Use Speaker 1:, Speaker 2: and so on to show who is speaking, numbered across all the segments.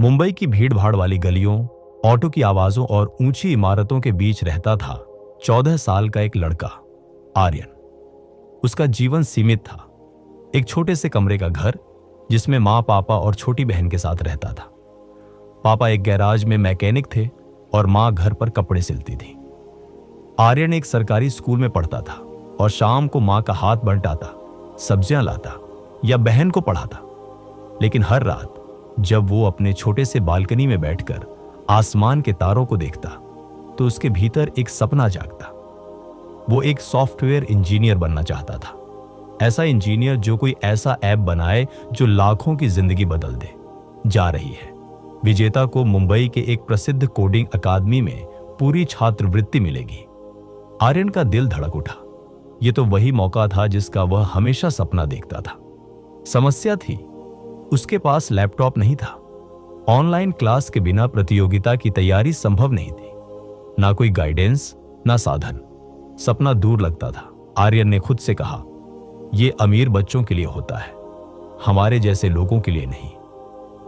Speaker 1: मुंबई की भीड़ भाड़ वाली गलियों, ऑटो की आवाजों और ऊंची इमारतों के बीच रहता था 14 साल का एक लड़का, आर्यन। उसका जीवन सीमित था। एक छोटे से कमरे का घर जिसमें माँ, पापा और छोटी बहन के साथ रहता था। पापा एक गैराज में मैकेनिक थे और माँ घर पर कपड़े सिलती थी। आर्यन एक सरकारी स्कूल में पढ़ता था और शाम को माँ का हाथ बंटाता, सब्जियां लाता या बहन को पढ़ाता। लेकिन हर रात जब वो अपने छोटे से बालकनी में बैठकर आसमान के तारों को देखता तो उसके भीतर एक सपना जागता। वो एक सॉफ्टवेयर इंजीनियर बनना चाहता था। ऐसा इंजीनियर जो कोई ऐसा ऐप बनाए जो लाखों की जिंदगी बदल दे। जा रही है विजेता को मुंबई के एक प्रसिद्ध कोडिंग अकादमी में पूरी छात्रवृत्ति मिलेगी। आर्यन का दिल धड़क उठा। ये तो वही मौका था जिसका वह हमेशा सपना देखता था। समस्या थी, उसके पास लैपटॉप नहीं था। ऑनलाइन क्लास के बिना प्रतियोगिता की तैयारी संभव नहीं थी। ना कोई गाइडेंस, ना साधन। सपना दूर लगता था। आर्यन ने खुद से कहा, यह अमीर बच्चों के लिए होता है, हमारे जैसे लोगों के लिए नहीं।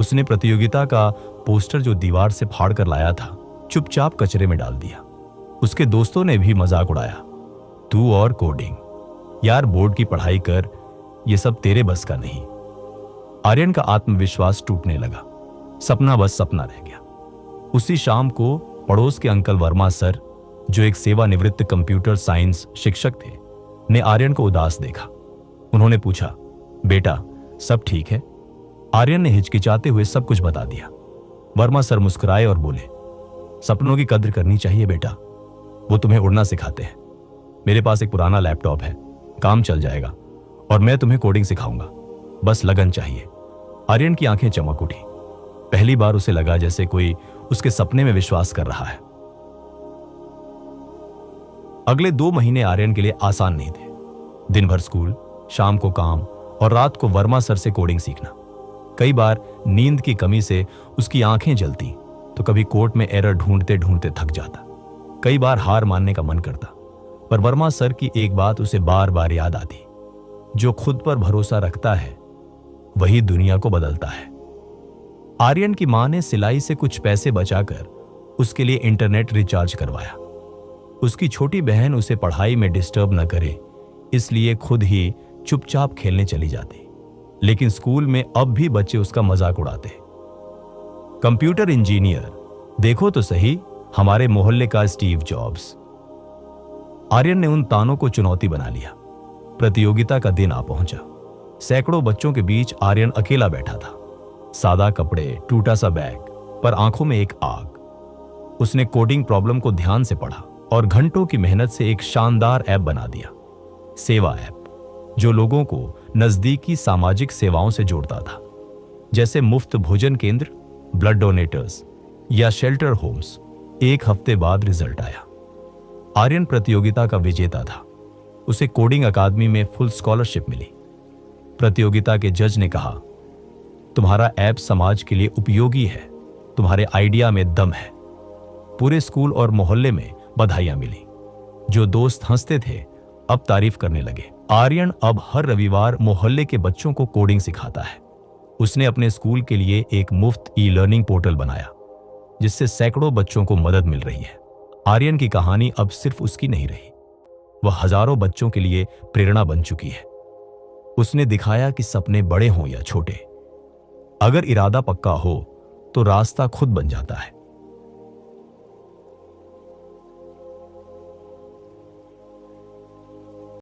Speaker 1: उसने प्रतियोगिता का पोस्टर जो दीवार से फाड़ कर लाया था चुपचाप कचरे में डाल दिया। उसके दोस्तों ने भी मजाक उड़ाया, तू और कोडिंग, यार बोर्ड की पढ़ाई कर, यह सब तेरे बस का नहीं। आर्यन का आत्मविश्वास टूटने लगा। सपना बस सपना रह गया। उसी शाम को पड़ोस के अंकल वर्मा सर, जो एक सेवानिवृत्त कंप्यूटर साइंस शिक्षक थे, ने आर्यन को उदास देखा। उन्होंने पूछा, बेटा सब ठीक है? आर्यन ने हिचकिचाते हुए सब कुछ बता दिया। वर्मा सर मुस्कुराए और बोले, सपनों की कद्र करनी चाहिए बेटा, वो तुम्हें उड़ना सिखाते हैं। मेरे पास एक पुराना लैपटॉप है, काम चल जाएगा और मैं तुम्हें कोडिंग सिखाऊंगा, बस लगन चाहिए। आर्यन की आंखें चमक उठी। पहली बार उसे लगा जैसे कोई उसके सपने में विश्वास कर रहा है। अगले 2 महीने आर्यन के लिए आसान नहीं थे। दिन भर स्कूल, शाम को काम और रात को वर्मा सर से कोडिंग सीखना। कई बार नींद की कमी से उसकी आंखें जलती तो कभी कोड में एरर ढूंढते ढूंढते थक जाता। कई बार हार मानने का मन करता, पर वर्मा सर की एक बात उसे बार बार याद आती, जो खुद पर भरोसा रखता है वही दुनिया को बदलता है। आर्यन की मां ने सिलाई से कुछ पैसे बचाकर उसके लिए इंटरनेट रिचार्ज करवाया। उसकी छोटी बहन उसे पढ़ाई में डिस्टर्ब न करे इसलिए खुद ही चुपचाप खेलने चली जाती। लेकिन स्कूल में अब भी बच्चे उसका मजाक उड़ाते। कंप्यूटर इंजीनियर, देखो तो सही हमारे मोहल्ले का स्टीव जॉब्स। आर्यन ने उन तानों को चुनौती बना लिया। प्रतियोगिता का दिन आ पहुंचा। सैकड़ों बच्चों के बीच आर्यन अकेला बैठा था। सादा कपड़े, टूटा सा बैग, पर आंखों में एक आग। उसने कोडिंग प्रॉब्लम को ध्यान से पढ़ा और घंटों की मेहनत से एक शानदार ऐप बना दिया। सेवा ऐप, जो लोगों को नजदीकी सामाजिक सेवाओं से जोड़ता था, जैसे मुफ्त भोजन केंद्र, ब्लड डोनेटर्स या शेल्टर होम्स। 1 हफ्ते बाद रिजल्ट आया। आर्यन प्रतियोगिता का विजेता था। उसे कोडिंग अकादमी में फुल स्कॉलरशिप मिली। प्रतियोगिता के जज ने कहा, तुम्हारा ऐप समाज के लिए उपयोगी है, तुम्हारे आइडिया में दम है। पूरे स्कूल और मोहल्ले में बधाइयां मिली। जो दोस्त हंसते थे अब तारीफ करने लगे। आर्यन अब हर रविवार मोहल्ले के बच्चों को कोडिंग सिखाता है। उसने अपने स्कूल के लिए एक मुफ्त ई-लर्निंग पोर्टल बनाया जिससे सैकड़ों बच्चों को मदद मिल रही है। आर्यन की कहानी अब सिर्फ उसकी नहीं रही, वह हजारों बच्चों के लिए प्रेरणा बन चुकी है। उसने दिखाया कि सपने बड़े हों या छोटे, अगर इरादा पक्का हो तो रास्ता खुद बन जाता है।